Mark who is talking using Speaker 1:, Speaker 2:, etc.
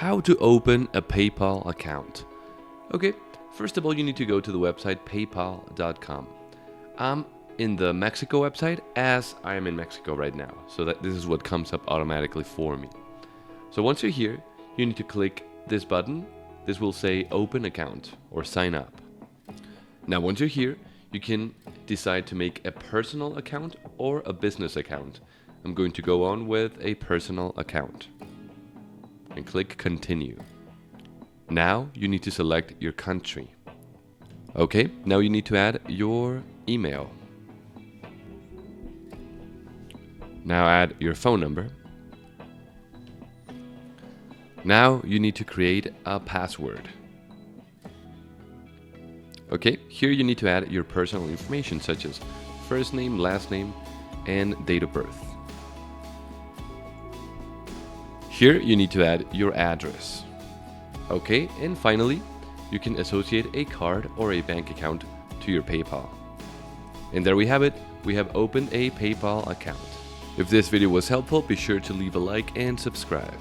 Speaker 1: How to open a PayPal account. Okay, first of all, you need to go to the website paypal.com. I'm in the Mexico website as I am in Mexico right now, so that this is what comes up automatically for me. So once you're here, you need to click this button. This will say open account or sign up. Now once you're here, you can decide to make a personal account or a business account. I'm going to go on with a personal account and click continue. Now you need to select your country. Okay, now you need to add your email. Now add your phone number. Now you need to create a password. Okay, here you need to add your personal information such as first name, last name, and date of birth. Here you need to add your address. Okay, and finally, you can associate a card or a bank account to your PayPal. And there we have it, we have opened a PayPal account. If this video was helpful, be sure to leave a like and subscribe.